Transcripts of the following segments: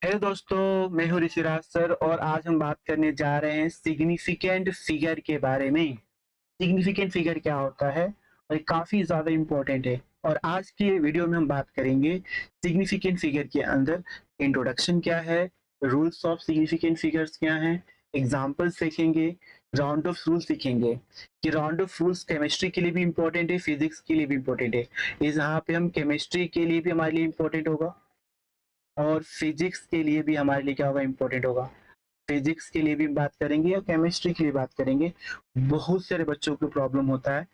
Hello दोस्तों, मैं हूँ ऋषिराज सर और आज हम बात करने जा रहे हैं सिग्निफिकेंट फिगर के बारे में। सिग्निफिकेंट फिगर क्या होता है और ये काफ़ी ज़्यादा इम्पोर्टेंट है। और आज की वीडियो में हम बात करेंगे सिग्निफिकेंट फिगर के अंदर इंट्रोडक्शन क्या है, रूल्स ऑफ सिग्निफिकेंट फिगर्स क्या हैं, एग्जाम्पल्स देखेंगे, राउंड ऑफ रूल्स सीखेंगे कि राउंड ऑफ रूल्स केमिस्ट्री के लिए भी इम्पोर्टेंट है, फिजिक्स के लिए भी इम्पोर्टेंट है। इस यहाँ पे हम केमिस्ट्री के लिए भी हमारे लिए इम्पोर्टेंट होगा और फिजिक्स के लिए भी हमारे लिए क्या होगा, इम्पोर्टेंट होगा। फिजिक्स के लिए भी बात करेंगे या केमिस्ट्री के लिए बात करेंगे। बहुत सारे बच्चों को प्रॉब्लम होता है।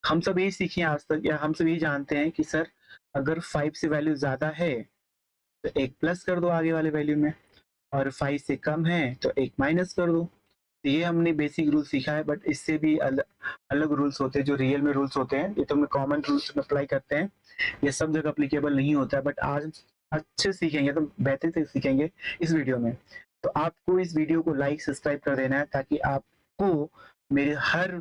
हम सब यही सीखे आज तक या हम सब यही जानते हैं कि सर अगर 5 से वैल्यू ज़्यादा है तो एक प्लस कर दो आगे वाले वैल्यू में, और 5 से कम है तो एक माइनस कर दो। तो ये हमने बेसिक रूल सीखा है, बट इससे भी अलग रूल्स होते हैं जो रियल में रूल्स होते हैं। ये तो हम कॉमन रूल्स में अप्लाई करते हैं, ये सब जगह अप्लीकेबल नहीं होता है। बट आज अच्छे सीखेंगे तो बेहतर से सीखेंगे इस वीडियो में। तो आपको इस वीडियो को लाइक सब्सक्राइब कर देना है ताकि आपको मेरे हर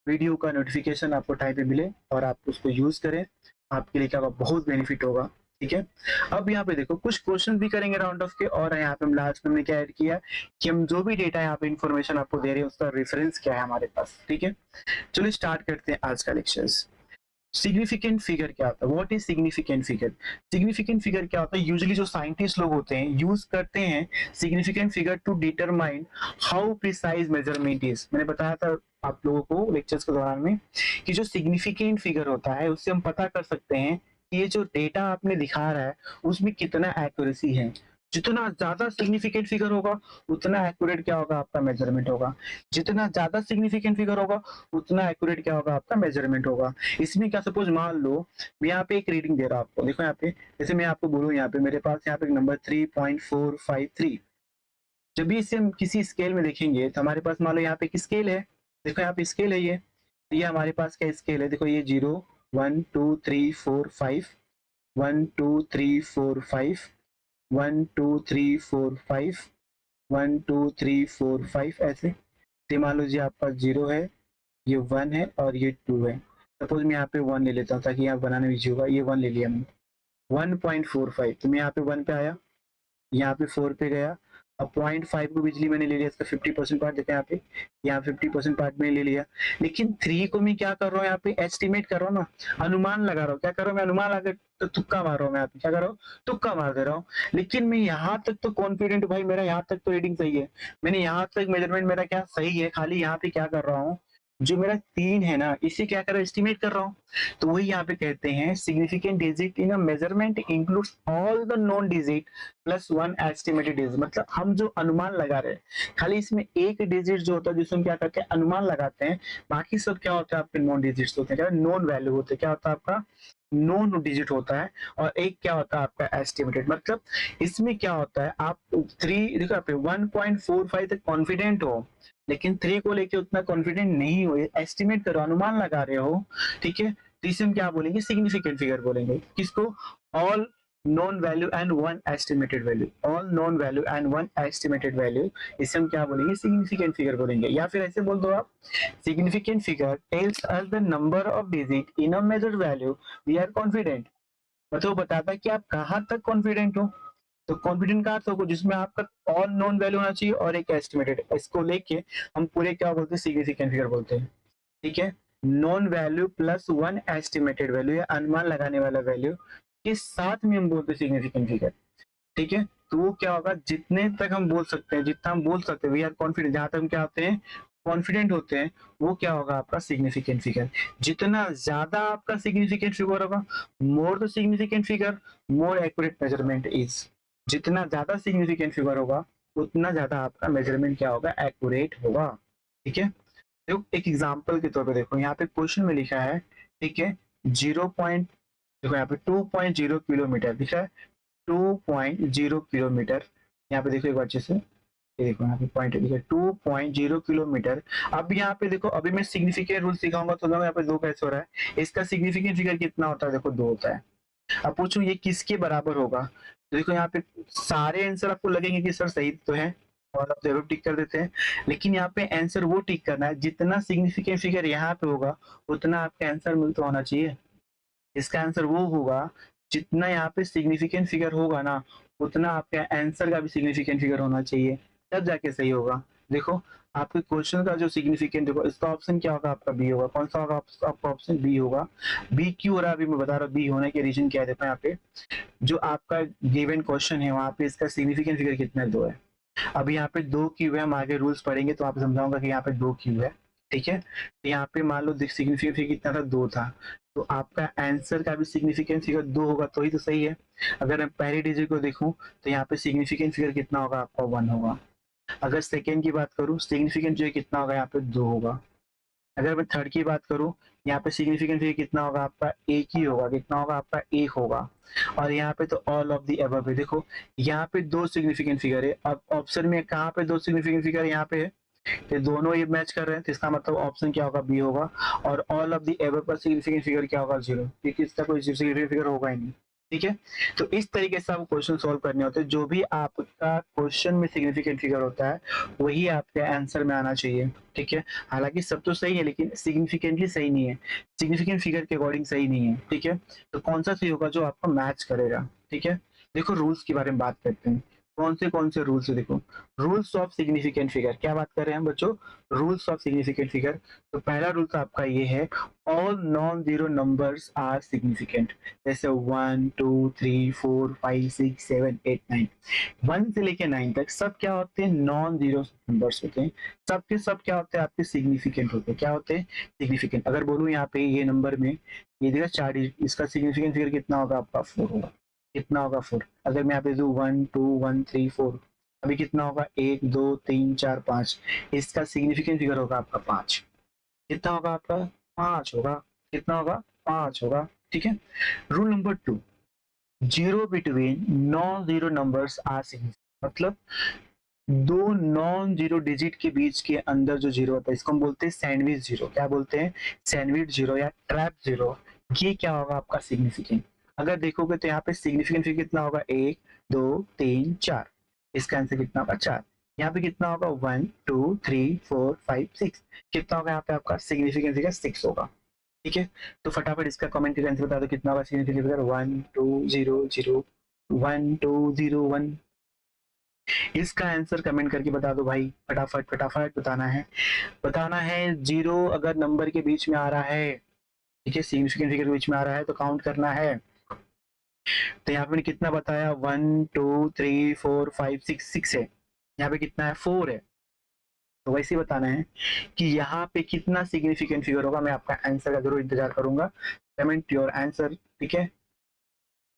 वीडियो का नोटिफिकेशन आपको टाइम पे मिले और आप उसको यूज करें। आपके लिए क्या होगा, बहुत बेनिफिट होगा। ठीक है, अब यहाँ पे देखो कुछ क्वेश्चन भी करेंगे राउंड ऑफ के, और यहाँ पे हम लास्ट में हमने क्या ऐड किया कि हम जो भी डेटा यहाँ पे इन्फॉर्मेशन आपको दे रहे हैं उसका रेफरेंस क्या है हमारे पास। ठीक है, चलिए स्टार्ट करते हैं आज का लेक्चर्स। सिग्निफिकेंट फिगर क्या होता है, what is significant figure. Significant figure क्या होता है, यूजुअली जो साइंटिस्ट लोग होते हैं यूज करते हैं significant figure to determine how precise measurement is. मैंने बताया था आप लोगों को लेक्चर्स के दौरान में कि जो सिग्निफिकेंट फिगर होता है उससे हम पता कर सकते हैं कि ये जो डेटा आपने दिखा रहा है उसमें कितना एक्यूरेसी है। जितना ज्यादा सिग्निफिकेंट फिगर होगा उतना एक्यूरेट क्या होगा, आपका मेजरमेंट होगा। जितना ज्यादा सिग्निफिकेंट फिगर होगा उतना एक्यूरेट क्या होगा, आपका मेजरमेंट होगा। इसमें क्या, सपोज मान लो मैं यहाँ पे एक रीडिंग दे रहा हूँ आपको, देखो यहाँ पे, जैसे मैं आपको बोलूँ यहाँ पे मेरे पास यहाँ पे नंबर 3.453। जब भी इसे हम किसी स्केल में देखेंगे तो हमारे पास मान लो यहाँ पे एक स्केल है। देखो यहाँ पे स्केल है, ये हमारे पास क्या स्केल है, देखो ये 0 1 2 3 4 5, 1 2 3 4 5, 1 2 3 4 5, 1 2 3 4 5 ऐसे। तो मान लो जी आपका 0 है, ये 1 है और ये 2 है। सपोज मैं यहाँ पे 1 ले लेता हूँ ताकि यहाँ बनाने में इजी होगा। ये 1 ले लिया मैंने, 1.45। तो मैं यहाँ पे 1 पे आया, यहाँ पे 4 पे गया। अब 0.5 को बिजली मैंने ले लिया, इसका 50% पार्ट देखा यहाँ पे, यहाँ 50% पार्ट मैंने ले लिया। लेकिन 3 को मैं क्या कर रहा हूँ, यहाँ पे एस्टिमेट कर रहा हूँ ना, अनुमान लगा रहा हूँ। क्या कर रहा हूँ मैं, अनुमान लगा, तो तुक्का मार रहा हूँ मैं यहाँ पे, क्या कर रहा हूँ, तुक्का मार दे रहा हूँ। लेकिन मैं यहाँ तक तो कॉन्फिडेंट हूँ भाई, मेरा यहाँ तक तो रीडिंग सही है, मैंने यहाँ तक मेजरमेंट मेरा क्या सही है। खाली यहाँ पे क्या कर रहा हूँ, जो मेरा 3 है ना इसे क्या कर रहा हूँ, एस्टिमेट कर रहा हूँ। तो वही यहाँ पे कहते हैं significant digit in a measurement includes all the non digit plus 1 estimated digit. मतलब हम जो अनुमान लगा रहे हैं खाली इसमें एक डिजिट जो होता है जिसमें क्या करते हैं, अनुमान लगाते हैं। बाकी सब क्या होता है, आपके नॉन डिजिट्स होते हैं, क्या नॉन वैल्यू होते हैं, क्या होता है आपका नॉन डिजिट होता है। और एक क्या होता है आपका एस्टिमेटेड। मतलब इसमें क्या होता है, आप 3 देखो आप 1.45 तक कॉन्फिडेंट हो, लेकिन 3 को लेके उतना कॉन्फिडेंट नहीं हो, एस्टिमेट करो, अनुमान लगा रहे हो। ठीक है, तो इसे हम क्या बोलेंगे, सिग्निफिकेंट फिगर बोलेंगे। किसको, all non value and one estimated value, all non value and one estimated value, इसे हम क्या बोलेंगे, सिग्निफिकेंट फिगर बोलेंगे। या फिर ऐसे बोल दो आप, significant figure tells us the number of digit in a measured value we are confident. मतलब वो बताता है कि आप कहाँ तक कॉन्फिडेंट हो। तो कॉन्फिडेंट का अर्थ होगा जिसमें आपका ऑल नॉन वैल्यू होना चाहिए और एक एस्टिमेटेड, इसको लेके हम पूरे क्या बोलते हैं, सिग्निफिकेंट फिगर बोलते हैं। ठीक है, non value plus 1 estimated value या अनुमान लगाने वाला वैल्यू के साथ में हम बोलते हैं सिग्निफिकेंट फिगर। ठीक है, तो वो क्या होगा, जितने तक हम बोल सकते हैं, जितना हम बोल सकते हैं वी आर कॉन्फिडेंट, जहां तक हम क्या होते हैं, कॉन्फिडेंट होते हैं, वो क्या होगा आपका सिग्निफिकेंट फिगर। जितना ज्यादा आपका सिग्निफिकेंट फिगर होगा, more the significant figure more accurate measurement is. जितना ज्यादा सिग्निफिकेंट फिगर होगा उतना ज्यादा आपका मेजरमेंट क्या होगा, एक्यूरेट होगा। ठीक है, देखो एक एग्जांपल के तौर पे देखो, यहाँ पे क्वेश्चन में लिखा है, ठीक है, 0 पॉइंट, देखो यहाँ पे 2.0 किलोमीटर दिखा है, 2.0 किलोमीटर। यहाँ पे देखो एक बार अच्छे से, ये देखो यहाँ पे पॉइंट लिखा है 2.0 किलोमीटर। अब यहाँ पे देखो, अभी मैं सिग्निफिकेंट रूल सिखाऊंगा तो यहाँ पे 2 कैसे हो रहा है, इसका सिग्निफिकेंट फिगर कितना होता है, देखो 2 होता है। अब पूछूं ये किसके बराबर होगा, तो देखो यहाँ पे सारे आंसर आपको लगेंगे कि सर सही तो है और आप जरूर टिक कर देते हैं। लेकिन यहाँ पे आंसर वो टिक करना है जितना सिग्निफिकेंट फिगर यहाँ पे होगा उतना आपका आंसर मिल तो होना चाहिए। इसका आंसर वो होगा जितना यहाँ पे सिग्निफिकेंट फिगर होगा ना उतना आपके आंसर का भी सिग्निफिकेंट फिगर होना चाहिए, तब जाके सही होगा। देखो आपके क्वेश्चन का जो सिग्निफिकेंट, देखो इसका ऑप्शन क्या होगा, आपका बी होगा। कौन सा होगा आपका ऑप्शन? बी होगा। बी क्यों हो रहा है अभी मैं बता रहा हूँ, बी होने के रीजन क्या है। देखो यहाँ पे जो आपका गिवन क्वेश्चन है वहाँ पे इसका सिग्निफिकेंट फिगर कितना है, 2 है। अब यहाँ पे 2 क्यों है, हम आगे रूल्स पढ़ेंगे तो आपको समझाऊंगा कि यहाँ पे 2 क्यों है। ठीक है, तो यहाँ पे मान लो सिग्निफिकेंट फिगर कितना था, 2 था। तो आपका आंसर का भी सिग्निफिकेंट फिगर 2 होगा तो ही तो सही है। अगर मैं पहली डिजिट को देखूं तो यहाँ पे सिग्निफिकेंट फिगर कितना होगा, आपका 1 होगा। अगर सेकेंड की बात करूँ सिग्निफिकेंट जो कितना होगा, यहाँ पे 2 होगा। अगर मैं थर्ड की बात करूं, यहाँ पे सिग्निफिकेंट फिगर कितना होगा, आपका एक ही होगा। कितना होगा, आपका एक होगा। और यहाँ पे तो ऑल ऑफ दी अबव है। देखो यहाँ पे 2 सिग्निफिकेंट फिगर है, अब ऑप्शन में कहाँ पे 2 सिग्निफिकेंट फिगर यहाँ पे है, तो दोनों ये मैच कर रहे हैं, तो इसका मतलब ऑप्शन क्या होगा, बी होगा। और ऑल ऑफ दी एवर पर सिग्निफिकेंट फिगर क्या होगा, 0, क्योंकि इसका कोई सिग्निफिकेंट फिगर होगा ही नहीं। ठीक है, तो इस तरीके से आपको क्वेश्चन सॉल्व करने होते हैं। जो भी आपका क्वेश्चन में सिग्निफिकेंट फिगर होता है वही आपके आंसर में आना चाहिए। ठीक है, हालांकि सब तो सही है लेकिन सिग्निफिकेंटली सही नहीं है, सिग्निफिकेंट फिगर के अकॉर्डिंग सही नहीं है। ठीक है, तो कौन सा सही होगा, जो आपको मैच करेगा। ठीक है, देखो रूल्स के बारे में बात करते हैं। कौन से रूल्स है, देखो रूल्स ऑफ सिग्निफिकेंट फिगर। क्या बात कर रहे हैं हम बच्चों, रूल्स ऑफ सिग्निफिकेंट फिगर। तो पहला रूल तो आपका ये है, all non zero numbers are significant. जैसे 1 2 3 4 5 6 7 8 9, 1 से लेके 9 तक सब क्या होते हैं, नॉन जीरो नंबर्स होते हैं। सब के सब क्या होते हैं, आपके सिग्निफिकेंट होते हैं। क्या होते हैं, सिग्निफिकेंट। अगर बोलूँ यहाँ पे ये नंबर में ये देखा 4, इसका सिग्निफिकेंट फिगर कितना होगा, आपका 4 होगा। कितना होगा, 4। अगर मैं यहाँ पे दू 1 2 1 3 4, अभी कितना होगा, 1 2 3 4 5, इसका सिग्निफिकेंट फिगर होगा आपका 5। कितना होगा आपका, 5 होगा। कितना होगा, 5 होगा। ठीक है, rule number 2, zero between non zero numbers are significant. मतलब दो नॉन जीरो डिजिट के बीच के अंदर जो जीरो होता है इसको हम बोलते हैं सैंडविच जीरो। क्या बोलते हैं, सैंडविच जीरो या ट्रैप जीरो। ये क्या होगा, आपका सिग्निफिकेंट। अगर देखोगे तो यहाँ पे सिग्निफिकेंट फिगर कितना होगा, 1 2 3 4, इसका आंसर कितना होगा, 4। यहाँ पे कितना होगा, 1 2 3 4 5 6, कितना होगा यहाँ पे आपका सिग्निफिकेंट फिगर 6 होगा। ठीक है, तो फटाफट इसका कमेंट करके आंसर बता दो कितना होगा सिग्निफिकेंट फिगर, 1 2 0 0 1 2 0 1। इसका आंसर कमेंट करके बता दो भाई, फटाफट फटाफट बताना है। बताना है, जीरो अगर नंबर के बीच में आ रहा है, ठीक है, सिग्निफिकेंट फिगर के बीच में आ रहा है तो काउंट करना है। तो यहाँ पे मैंने कितना बताया, 1 2 3 4 5 6, 6 है। यहाँ पे कितना है, 4 है। तो वैसे ही बताना है कि यहाँ पे कितना सिग्निफिकेंट फिगर होगा। मैं आपका आंसर का जरूर इंतजार करूंगा। Comment your answer. ठीक है,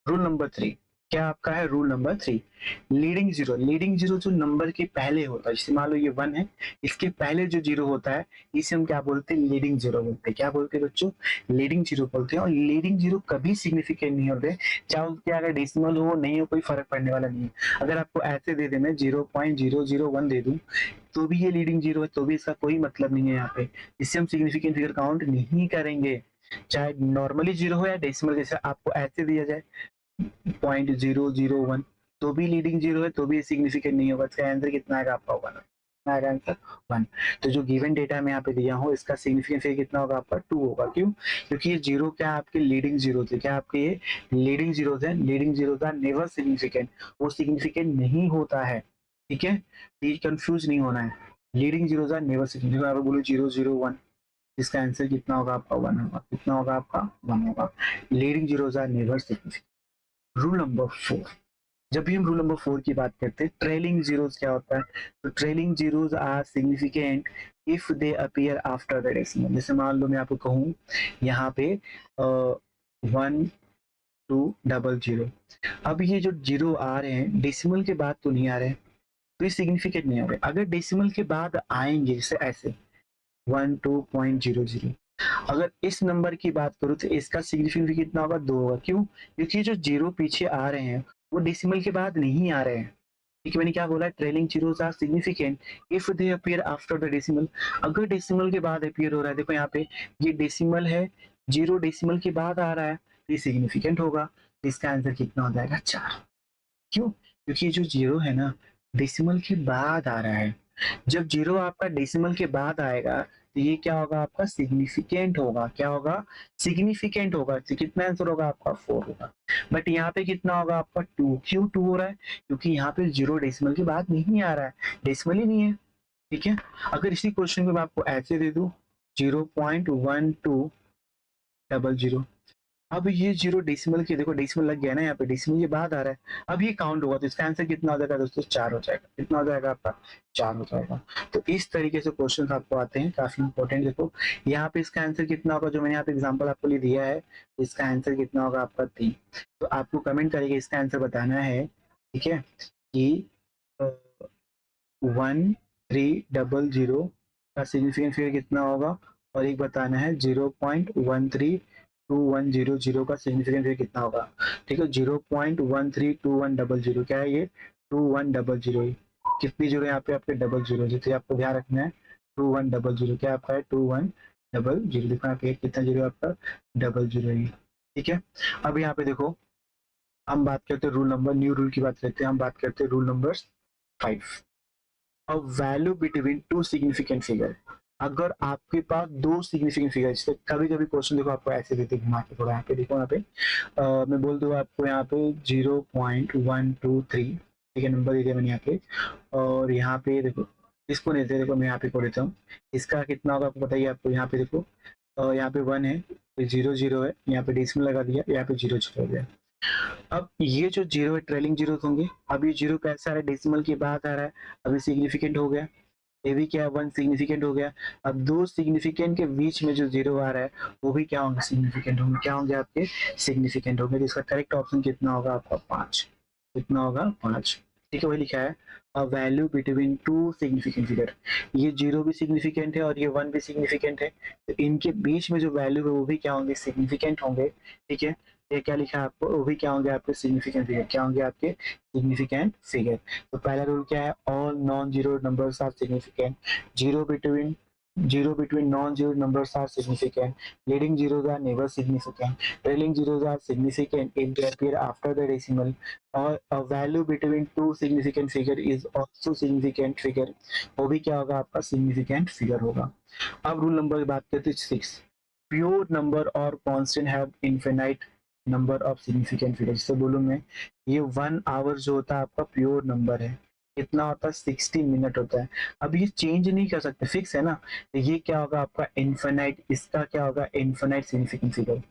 रूल नंबर 3, क्या आपका है, rule number 3, leading zero. Leading zero जो नंबर के पहले होता है, जैसे मान लो ये 1 है, इसके पहले जो जीरो होता है इसे हम क्या बोलते हैं, लीडिंग जीरो बोलते हैं। क्या बोलते हैं बच्चों, लीडिंग जीरो बोलते हैं। और लीडिंग जीरो कभी सिग्निफिकेंट नहीं होते, चाहे उसके अगर डेसिमल हो नहीं हो, कोई फर्क पड़ने वाला नहीं है। अगर आपको ऐसे दे दे, मैं 0.001 दे दूं तो भी ये लीडिंग जीरो है, तो भी इसका कोई मतलब नहीं है यहाँ पे। इससे हम सिग्निफिकेंट फिगर काउंट नहीं करेंगे, चाहे नॉर्मली जीरो हो या डेसिमल। जैसे आपको ऐसे दिया जाए 0.001, तो भी लीडिंग जीरो है, तो भी सिग्निफिकेंट नहीं होगा। इसका आंसर कितना आएगा, आपका 1 आएगा आंसर 1। तो जो गिवन डेटा मैं यहाँ पे दिया हूँ इसका सिग्निफिकेंट फिगर कितना होगा, आपका 2 होगा। क्यों, क्योंकि ये जीरो क्या आपके लीडिंग जीरो थे। क्या आपके ये लीडिंग जीरो थे, लीडिंग जीरो था नेवर सिग्निफिकेंट, वो सिग्निफिकेंट नहीं होता है। ठीक है, ये कंफ्यूज नहीं होना है। लीडिंग जीरो था नेवर सिग्निफिकेंट। आप बोलो 001, इसका आंसर कितना होगा, आपका 1 होगा। कितना होगा, आपका 1 होगा। लीडिंग जीरो था नेवर सिग्निफिकेंट। रूल नंबर 4, जब भी हम रूल नंबर 4 की बात करते हैं, ट्रेलिंग जीरोस क्या होता है, तो trailing zeros are significant if they appear after the decimal. जैसे मान लो मैं आपको कहूँ यहाँ पे 1200, अब ये जो जीरो आ रहे हैं डेसिमल के बाद तो नहीं आ रहे हैं, तो ये सिग्निफिकेंट नहीं आ रहे। अगर डेसिमल के बाद आएंगे जैसे ऐसे 12.00, अगर इस नंबर की बात करूँ तो इसका सिग्निफिकेंट कितना होगा, 2 होगा। क्यों, क्योंकि जो जीरो पीछे आ रहे हैं वो डेसिमल के बाद नहीं आ रहे हैं। ठीक है, मैंने क्या बोला, trailing zeros are significant if they appear after the decimal. अगर डेसिमल के बाद अपीयर हो रहा है, देखो यहाँ पे ये डेसिमल है, जीरो डेसिमल के बाद आ रहा है, तो ये सिग्निफिकेंट होगा। तो इसका आंसर कितना हो जाएगा, 4। क्यों, क्योंकि जो जीरो है ना डेसिमल के बाद आ रहा है। जब जीरो आपका डेसिमल के बाद आएगा तो ये क्या होगा आपका सिग्निफिकेंट होगा। क्या होगा? सिग्निफिकेंट होगा। तो कितना आंसर होगा आपका 4 होगा। बट यहाँ पे कितना होगा आपका 2। क्यों 2 हो रहा है? क्योंकि यहाँ पे 0 डेसिमल की बात नहीं आ रहा है, डेसिमल ही नहीं है। ठीक है, अगर इसी क्वेश्चन को मैं आपको ऐसे दे दूं 0.1200, अब ये 0 डेसिमल के, देखो डेसिमल लग गया ना, यहाँ पे डेसिमल के बाद आ रहा है। अब ये काउंट होगा तो इसका आंसर कितना हो जाएगा दोस्तों? 4 हो जाएगा। कितना हो जाएगा आपका? 4 हो जाएगा। तो इस तरीके से क्वेश्चन आपको आते हैं, काफी इंपॉर्टेंट। देखो यहाँ पे इसका आंसर कितना होगा, जो मैंने यहाँ पे एग्जाम्पल आपको लिए दिया है, इसका आंसर कितना होगा आपका 3। तो आपको कमेंट करके इसका आंसर बताना है। ठीक है, कि 1300 का सिग्निफिकेंट फिगर कितना होगा, और एक बताना है 0.132100 का सिग्निफिकेंट फिगर कितना होगा। ठीक है, 0.132100 क्या है ये? 2100। कितनी जीरो यहाँ पे आपके? डबल जीरो, जिसे आपको ध्यान रखना है। 2100 क्या आपका है? 2100। देखो यहाँ पे कितना जीरो आपका? डबल जीरो ही। ठीक है, अब यहाँ पे देखो हम बात करते हैं रूल नंबर, न्यू रूल की बात करते हैं, हम बात करते हैं rule number 5। A value between two significant figure. अगर आपके पास दो सिग्निफिकेंट फिगर, जैसे कभी कभी क्वेश्चन देखो आपको ऐसे देते घुमा के, थोड़ा यहाँ पे देखो, यहाँ पे मैं बोल दूँ आपको यहाँ पे 0.123, ठीक है, नंबर दे दिया मैंने यहाँ पे। और यहाँ पे देखो इसको नहीं देते, देखो मैं यहाँ पे को देता हूँ, इसका कितना होगा आपको बताइए। आपको यहाँ पे देखो यहाँ पे 1 है, 0 है, यहाँ पे डेसिमल लगा दिया, यहाँ पे 0 हो गया। अब ये जो जीरो है ट्रेलिंग जीरो होंगे। अब ये जीरो कैसा आ रहा है? डेसिमल के बाद आ रहा है। अभी सिग्निफिकेंट हो गया, ये भी क्या? 1 सिग्निफिकेंट हो गया। अब दो सिग्निफिकेंट के बीच में जो जीरो आ रहा है वो भी क्या होंगे? सिग्निफिकेंट होंगे। क्या होंगे आपके? सिग्निफिकेंट होंगे। तो इसका करेक्ट ऑप्शन कितना होगा आपका? 5। कितना होगा? 5। ठीक है, वही लिखा है a value between two significant figure. ये जीरो भी सिग्निफिकेंट है और ये 1 भी सिग्निफिकेंट है, तो इनके बीच में जो वैल्यू है वो भी क्या होंगे? सिग्निफिकेंट होंगे। ठीक है, ये क्या लिखा है आपको? वो भी क्या होंगे आपके? Significant figure. क्या होंगे आपके? Significant figure. तो पहला रूल क्या है? All non zero numbers are significant. Zero between non-zero numbers are significant. Leading zeros are never significant. Trailing zeros are significant if they appear after the decimal. Or a value between two significant figure is also significant figure. वो भी क्या होगा आपका? significant figure होगा। अब rule number की बात करते हैं 6। प्योर नंबर और constant have infinite number of significant figure. जैसे बोलूँ मैं, ये 1 आवर जो होता है आपका प्योर नंबर है, कितना होता है? 60 मिनट होता है। अब ये चेंज नहीं कर सकते, फिक्स है ना। तो ये क्या होगा आपका? इनफिनाइट। इसका क्या होगा? Infinite significant figure.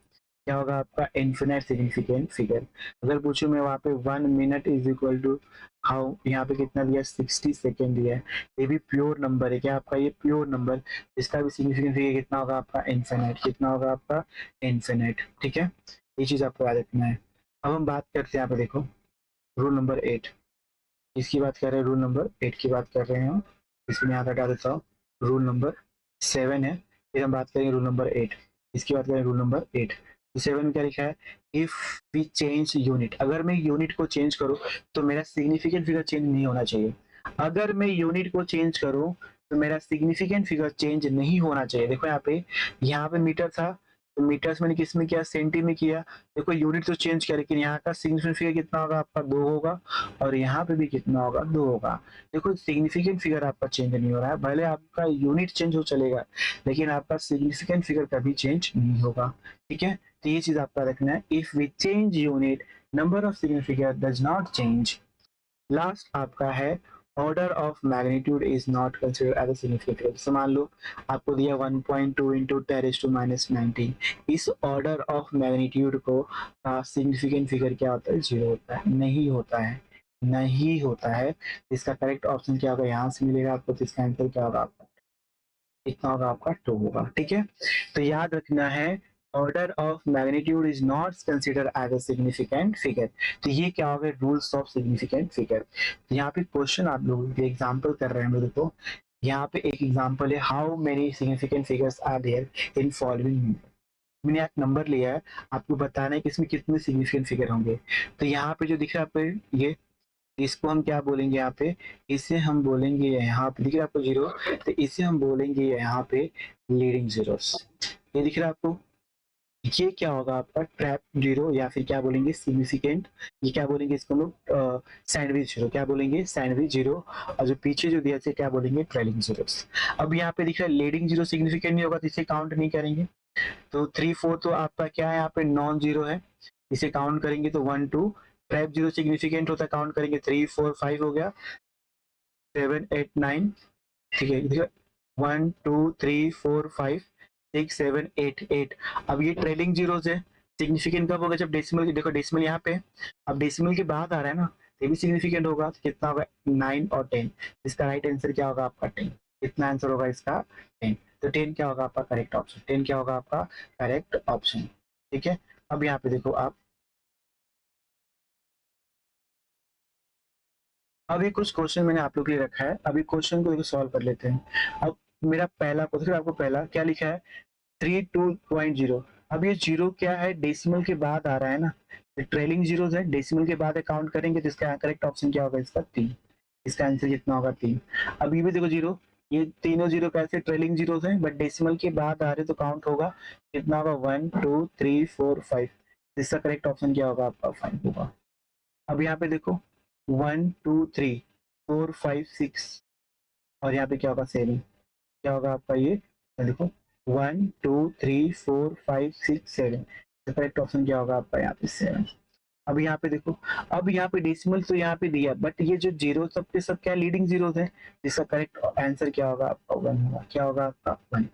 क्या होगा आपका? Infinite significant figure. अगर पूछूं मैं वहां पे 1 minute is equal to how, यहाँ पे कितना दिया? 60 सेकेंड दिया है। ये भी प्योर नंबर है। क्या आपका? ये प्योर नंबर, इसका भी सिग्निफिकेंट फिगर कितना होगा आपका? इनफिनाइट। कितना होगा आपका? इनफिनाइट। ठीक है, ये चीज आपको याद रखना है। अब हम बात करते हैं यहाँ पे देखो रूल नंबर 8। इसकी बात कर रहे हैं, रूल नंबर 8 की बात कर रहे हैं हम। इसमें यहाँ हटा देता हूँ। रूल नंबर 7 है, फिर हम बात करेंगे रूल नंबर 8। इसकी बात करें रूल नंबर 8। तो 7 में क्या लिखा है? If we change unit. अगर मैं यूनिट को चेंज करूँ तो मेरा सिग्निफिकेंट फिगर चेंज नहीं होना चाहिए। अगर मैं यूनिट को चेंज करूँ तो मेरा सिग्निफिकेंट फिगर चेंज नहीं होना चाहिए। देखो यहाँ पे मीटर था, तो मीटर्स मैंने किस में किया? सेंटी में किया। देखो यूनिट तो चेंज किया, लेकिन यहाँ का सिग्निफिकेंट फिगर कितना होगा आपका? 2 होगा। और यहाँ पे भी कितना होगा? 2 होगा। देखो सिग्निफिकेंट फिगर आपका चेंज नहीं हो रहा है, भले आपका यूनिट चेंज हो चलेगा, लेकिन आपका सिग्निफिकेंट फिगर कभी चेंज नहीं होगा। ठीक है, तो ये चीज आपका रखना है। If we change unit, number of significant does not change. Last आपका है order of magnitude is not considered as a significant figure. जैसे मान लो आपको दिया 1.2 इंटू 10⁻⁻19, इस ऑर्डर ऑफ मैग्नीट्यूड को सिग्निफिकेंट फिगर क्या होता है? 0 होता है। नहीं होता है, नहीं होता है। इसका करेक्ट ऑप्शन क्या होगा? यहाँ से मिलेगा आपको। तो इसका आंसर क्या होगा आपका? कितना होगा आपका? 2 होगा। ठीक है, तो याद रखना है order of magnitude is not considered as a significant figure. तो ये क्या होगा? Rules of significant figure. तो यहाँ पे क्वेश्चन आप लोगों के एग्जांपल कर रहे हैं मेरे को। यहाँ पे एक एग्जांपल है, how many significant figures are there in following. मैंने एक नंबर लिया है, आपको बताना है कि इसमें कितने सिग्निफिकेंट फिगर होंगे। तो यहाँ पे जो दिख रहा है आपको, ये इसको हम क्या बोलेंगे? यहाँ पे इसे हम बोलेंगे, यहाँ पे दिख रहा है आपको 0, तो इसे हम बोलेंगे यहाँ पे लीडिंग जीरोस। ये दिख रहा है आपको? ये क्या होगा आपका ट्रैप जीरो या फिर क्या बोलेंगे सिग्निफिकेंट, ये क्या बोलेंगे इसको हम लोग सैंडविच जीरो, क्या बोलेंगे सैंडविच जीरो। और जो पीछे जो दिया क्या बोलेंगे ट्रेलिंग जीरो। अब यहाँ पे दिख रहा है लीडिंग जीरो सिग्निफिकेंट नहीं होगा तो इसे काउंट नहीं करेंगे। तो 3 4 तो आपका क्या है यहाँ पे नॉन जीरो है, इसे काउंट करेंगे तो 1 2। ट्रैप जीरो सिग्निफिकेंट होता है, काउंट करेंगे 3 4 5 हो गया, 7 8 9। ठीक है, देखिए 1 2 3 4 5 6 7 8 8। अब ये ट्रेलिंग जीरोस है, सिग्निफिकेंट कब होगा जब डेसिमल, देखो डेसिमल यहाँ पे, अब डेसिमल के बाद आ रहा है ना, ये भी सिग्निफिकेंट होगा तो कितना होगा 9 और 10। इसका राइट आंसर क्या होगा आपका 10। कितना आंसर होगा इसका 10। तो 10 क्या होगा आपका करेक्ट ऑप्शन, 10 क्या होगा आपका करेक्ट ऑप्शन। ठीक है, अब यहाँ पे देखो आप, अभी कुछ क्वेश्चन मैंने आप लोग के लिए रखा है, अभी क्वेश्चन को सॉल्व कर लेते हैं। अब मेरा पहला क्वेश्चन, आपको पहला क्या लिखा है 32.0। अब ये जीरो क्या है डेसिमल के बाद आ रहा है ना, ट्रेलिंग जीरो है, डेसिमल के बाद काउंट करेंगे तो इसका करेक्ट ऑप्शन क्या होगा इसका 3। इसका आंसर कितना होगा 3। अब ये भी देखो जीरो, ये तीनों जीरो कैसे ट्रेलिंग जीरो है बट डेसिमल के बाद आ रहे तो काउंट होगा कितना होगा 1 2 3 4 5। इसका करेक्ट ऑप्शन क्या होगा आपका 5 होगा। अब यहाँ पे देखो 1 2 3 4 5 6 और यहाँ पे क्या होगा 7। क्या होगा आपका ये देखो 1 2 3 4 5 6 7। करेक्ट ऑप्शन क्या होगा आपका यहाँ पे 7। अब यहाँ पे देखो, अब यहाँ पे डेसिमल तो यहाँ पे दिया बट ये जो जीरो सब के सब क्या लीडिंग जीरो है, जिसका करेक्ट आंसर क्या होगा आपका 1 होगा। क्या होगा आपका 1।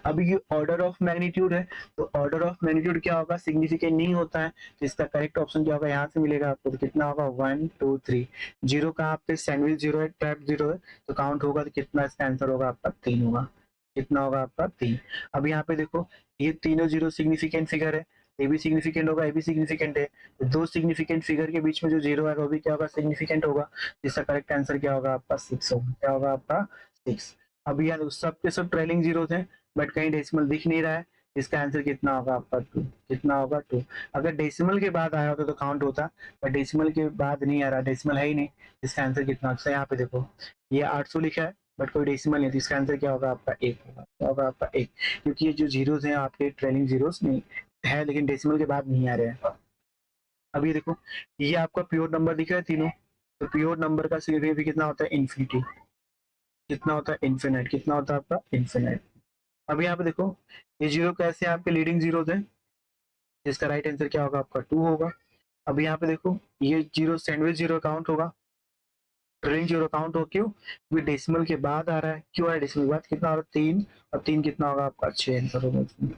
अब ये ऑर्डर ऑफ मैग्नीट्यूड है, तो ऑर्डर ऑफ मैग्नीट्यूड क्या होगा सिग्निफिकेंट नहीं होता है, तो इसका करेक्ट ऑप्शन क्या होगा यहाँ से मिलेगा आपको, तो कितना होगा 1 2 3। जीरो का आप पे सैंडविच जीरो है, ट्रैप जीरो है, तो काउंट होगा तो कितना इसका आंसर होगा आपका 3 होगा। कितना होगा आपका 3। अब यहाँ पे देखो ये तीनों जीरो सिग्निफिकेंट फिगर है, ए भी सिग्निफिकेंट होगा, ए भी सिग्निफिकेंट है, तो दो सिग्निफिकेंट फिगर के बीच में जो जीरो आएगा वो भी क्या होगा सिग्निफिकेंट होगा, जिसका करेक्ट आंसर क्या होगा आपका 6 होगा। क्या होगा आपका 6। अब यार सब के सब ट्रेलिंग जीरो हैं बट कहीं डेसिमल दिख नहीं रहा है, इसका आंसर कितना होगा आपका 2। कितना होगा 2। अगर डेसिमल के बाद आया होता तो काउंट होता, बट डेसिमल के बाद नहीं आ रहा, डेसिमल है ही नहीं, इसका आंसर कितना होगा। यहाँ पे देखो ये 800 लिखा है बट कोई डेसिमल नहीं, तो इसका आंसर क्या होगा आपका 1 होगा। क्या होगा आपका 1, क्योंकि ये जो जीरोस हैं आपके ट्रेलिंग जीरोस नहीं है लेकिन डेसिमल के बाद नहीं आ रहे हैं। अब ये देखो ये आपका प्योर नंबर दिख रहा है तीनों, तो प्योर नंबर का सिग्निफिकेंस कितना होता है इन्फिनिटी। कितना होता है इन्फिनिट। कितना होता है आपका इन्फिनिट। अब यहाँ पे देखो ये जीरो कैसे आपके लीडिंग जीरो है, जिसका राइट आंसर क्या होगा आपका 2 होगा। अब यहाँ पे देखो ये जीरो सैंडविच जीरो काउंट होगा, ट्रेलिंग जीरो काउंट हो, क्यों क्योंकि डेसिमल के बाद आ रहा है, क्यों है डेसिमल के बाद, कितना होगा 3, और 3 कितना होगा आपका 6 आंसर होगा इसमें।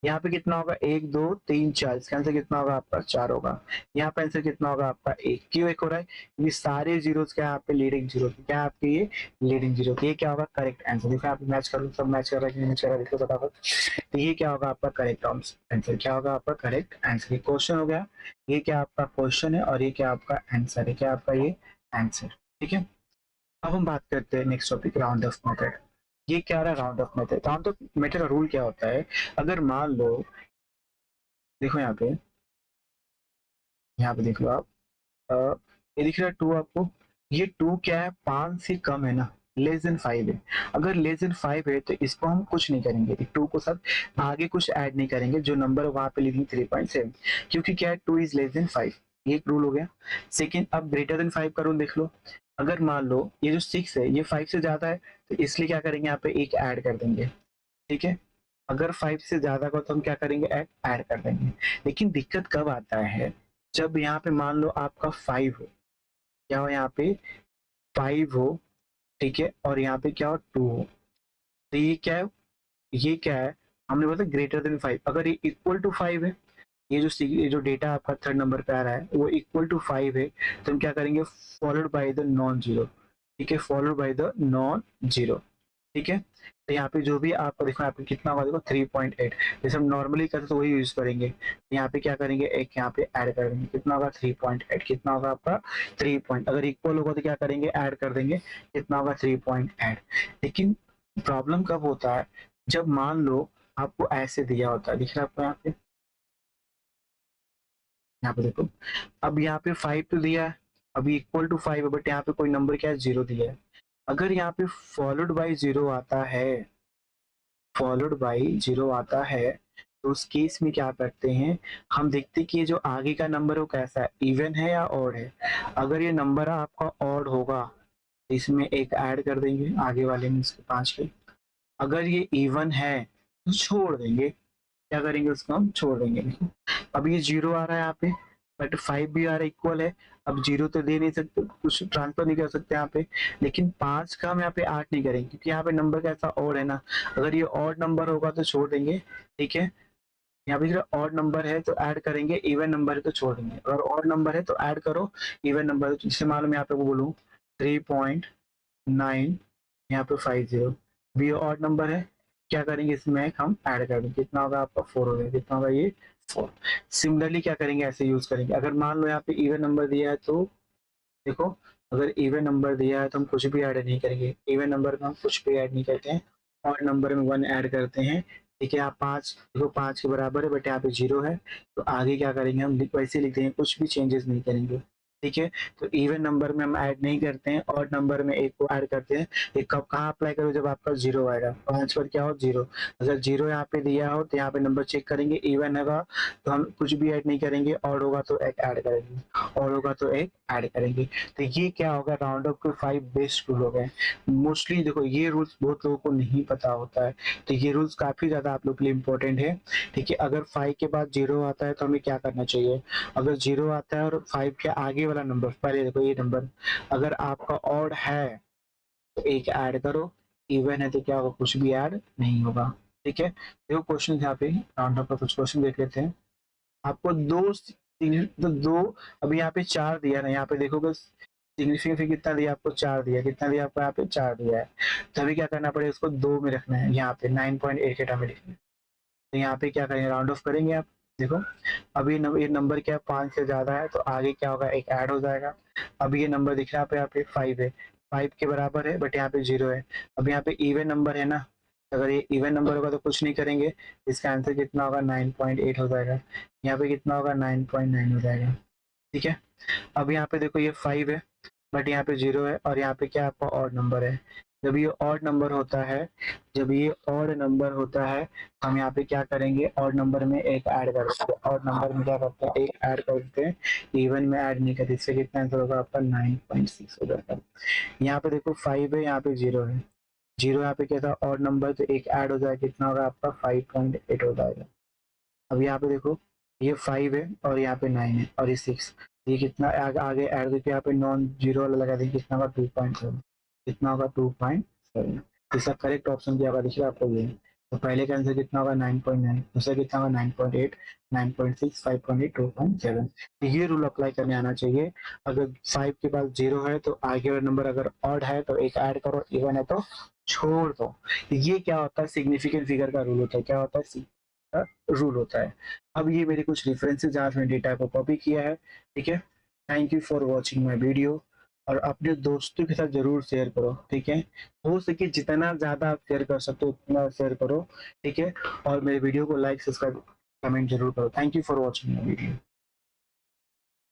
यहाँ पे कितना होगा 1 2 3 4, इसका आंसर कितना होगा आपका 4 होगा। यहाँ पे आंसर कितना होगा आपका 1। क्यों 1 हो रहा है, क्योंकि सारे जीरोस क्या यहाँ पे लीडिंग जीरो, क्या आपके ये लीडिंग जीरो, ये क्या होगा करेक्ट आंसर। देखो आप मैच करो, सब मैच कर रहा है कि नहीं मैच कर रहा है, देखो फटाफट। तो ये क्या होगा आपका करेक्ट आंसर, क्या होगा आपका करेक्ट आंसर। ये क्वेश्चन हो गया, ये क्या आपका क्वेश्चन है और ये क्या आपका आंसर है, क्या आपका ये आंसर। ठीक है, अब हम बात करते हैं next topic round of method. ये क्या रहा round of method. Round of method का रूल क्या होता है, अगर मान लो देखो यहाँ पे देख लो आप, अ, ये दिख रहा है 2 आपको, ये 2 क्या है 5 से कम है ना, लेस देन 5 है। अगर लेस देन 5 है तो इसको हम कुछ नहीं करेंगे, 2 को साथ आगे कुछ ऐड नहीं करेंगे, जो नंबर वहां पे लिखेंगे 3.7, क्योंकि क्या है 2 इज लेस देन 5। ये एक रूल हो गया। सेकेंड, अब ग्रेटर देन 5 का रूल देख लो, अगर मान लो ये जो 6 है ये 5 से ज्यादा है तो इसलिए क्या करेंगे यहाँ पे एक ऐड कर देंगे। ठीक है, अगर 5 से ज्यादा का तो हम क्या करेंगे ऐड कर देंगे। लेकिन दिक्कत कब आता है, जब यहाँ पे मान लो आपका 5 हो, क्या हो यहाँ पे 5 हो, ठीक है, और यहाँ पे क्या हो 2 हो, तो ये क्या है, ये क्या है, हमने बोला ग्रेटर देन 5। अगर ये इक्वल टू 5 है, ये जो डेटा आपका थर्ड नंबर पे आ रहा है वो इक्वल टू 5 है, तो हम क्या करेंगे followed by the non zero. ठीक है, followed by the non zero. ठीक है, तो यहाँ पे जो भी आपको देखो यहाँ पे कितना होगा देखो 3.8, जैसे हम नॉर्मली करते तो वही यूज करेंगे। यहाँ पे क्या करेंगे एक यहाँ पे ऐड कर देंगे, कितना होगा 3.8। कितना होगा आपका 3 पॉइंट, अगर इक्वल होगा तो क्या करेंगे ऐड कर देंगे, कितना होगा 3.8। लेकिन प्रॉब्लम कब होता है, जब मान लो आपको ऐसे दिया होता है, दिख रहा है आपको यहाँ पे, यहाँ पे देखो, अब यहाँ पे 5 तो दिया है, अभी इक्वल टू 5 है बट यहाँ पे कोई नंबर क्या है 0 दिया है। अगर यहाँ पे फॉलोड बाई 0 आता है, फॉलोड बाई 0 आता है, तो उस केस में क्या करते हैं, हम देखते हैं कि ये जो आगे का नंबर है वो कैसा है, इवन है या ऑड है। अगर ये नंबर आपका ऑड होगा तो इसमें एक ऐड कर देंगे आगे वाले में, इसके 5 के। अगर ये इवन है तो छोड़ देंगे, क्या करेंगे उसको हम छोड़ देंगे। अब ये 0 आ रहा है यहाँ पे, बट 5 भी आ रहा है, इक्वल है। अब 0 तो दे नहीं सकते, कुछ ट्रांसफर नहीं कर सकते यहाँ पे, लेकिन 5 का हम यहाँ पे 8 नहीं करेंगे क्योंकि यहाँ पे नंबर कैसा ऑड है ना। अगर ये ऑड नंबर होगा तो छोड़ देंगे, ठीक है। यहाँ पे जो ऑड नंबर है तो ऐड करेंगे, इवन नंबर है तो छोड़ देंगे। अगर ऑड नंबर है तो ऐड करो, इवन नंबर है तो, जैसे मालूम यहाँ पे वो बोलूँ 3.9 यहाँ पे 50, बी ऑड नंबर है, क्या करेंगे इसमें हम ऐड कर देंगे, कितना होगा आपका 4 हो गया, कितना होगा ये 4। सिमिलरली क्या करेंगे, ऐसे यूज करेंगे। अगर मान लो यहाँ पे इवन नंबर दिया है तो देखो, अगर इवन नंबर दिया है तो हम कुछ भी ऐड नहीं करेंगे, इवन नंबर में हम कुछ भी ऐड नहीं करते हैं, और नंबर में 1 ऐड करते हैं, ठीक है। आप 5 देखो 5 के बराबर है, बट यहाँ पे 0 है, तो आगे क्या करेंगे हम वैसे लिख देंगे, कुछ भी चेंजेस नहीं करेंगे, ठीक है। तो इवन नंबर में हम ऐड नहीं करते हैं, और नंबर में एक को ऐड करते हैं। ये कब कहाँ अप्लाई करो, जब आपका 0 आएगा, 5 पर क्या हो 0। अगर 0 यहाँ पे दिया हो तो यहाँ पे नंबर चेक करेंगे, इवन होगा तो हम कुछ भी ऐड नहीं करेंगे, ऑड होगा तो एक ऐड करेंगे, ऑड होगा तो एक ऐड करेंगे। तो ये क्या होगा, राउंड ऑफ के 5 बेस्ट रूल हो गए। मोस्टली देखो ये रूल्स बहुत लोगों को नहीं पता होता है, तो ये रूल्स काफी ज्यादा आप लोग के लिए इम्पोर्टेंट है, ठीक है। अगर 5 के बाद 0 आता है तो हमें क्या करना चाहिए, अगर 0 आता है और 5 के आगे वाला नंबर, पहले देखो ये नंबर अगर आपका ऑड है तो एक ऐड करो, इवन है तो क्या होगा, कुछ भी ऐड नहीं होगा, ठीक है। देखो क्वेश्चन यहाँ पे राउंड ऑफ का कुछ क्वेश्चन देख लेते हैं। आपको तो दो, अभी यहाँ पे 4 दिया ना, यहाँ पे देखोगे सिग्निफिकेंट कितना दिया आपको, 4 दिया, कितना दिया आपको यहाँ पे 4 दिया है। तो अभी क्या करना पड़ेगा, इसको 2 में रखना है, यहाँ पे 9.8 के टर्म में लिखना है। तो यहाँ पे क्या करेंगे, राउंड ऑफ करेंगे आप, देखो अभी ये नंबर क्या 5 से ज्यादा है तो आगे क्या होगा, एक ऐड हो जाएगा। अभी ये नंबर दिख रहा है यहाँ पे 5 है, 5 के बराबर है, बट यहाँ पे 0 है। अब यहाँ पे इवन नंबर है ना, अगर ये इवन नंबर होगा तो कुछ नहीं करेंगे, इसका आंसर कितना होगा 9.8 हो जाएगा, यहाँ पे कितना होगा 9.9 हो जाएगा, ठीक है। अब यहाँ पे देखो ये 5 है, बट यहाँ पे 0 है, और यहाँ पे क्या आपका ऑड नंबर है। जब ये ऑड नंबर होता है, जब ये ऑड नंबर होता है, हम यहाँ पे क्या करेंगे, ऑड नंबर में एक ऐड करते हैं, ऑड नंबर में क्या करते हैं, एक ऐड करते हैं, इवन में ऐड नहीं करते, इससे कितना आंसर होगा आपका 9.6 हो जाएगा। यहाँ पे देखो 5 है, यहाँ पे 0 है, 0 यहाँ पे क्या था ऑड नंबर, तो एक ऐड हो जाएगा, कितना होगा आपका 5.8 हो जाएगा। अब यहाँ पे देखो ये 5 है और यहाँ पे 9 है और ये 6, ये कितना आगे ऐड करके यहाँ पे नॉन जीरो वाला लगा देंगे, कितना होगा 2.7, कितना होगा 2.7। इसका करेक्ट ऑप्शन क्या होगा दिख रहा है आपको ये, तो पहले का आंसर कितना होगा 9.9, दूसरा कितना होगा 9.8, 9.6, 5.8, 2.7। ये रूल अप्लाई करने आना चाहिए। अगर 5 के बाद 0 है तो आगे वाला नंबर अगर ऑड है तो एक ऐड करो, इवन है तो छोड़ दो। ये क्या होता है, सिग्निफिकेंट फिगर का रूल होता है, क्या होता है रूल होता है। अब ये मेरे कुछ रेफरेंसेस जहाँ मैंने डेटा को कॉपी किया है, ठीक है। Thank you for watching my video, और अपने दोस्तों के साथ जरूर शेयर करो, ठीक है। हो सके जितना ज्यादा आप शेयर कर सकते हो उतना शेयर करो, ठीक है। और मेरे वीडियो को लाइक सब्सक्राइब कमेंट जरूर करो। Thank you for watching my video.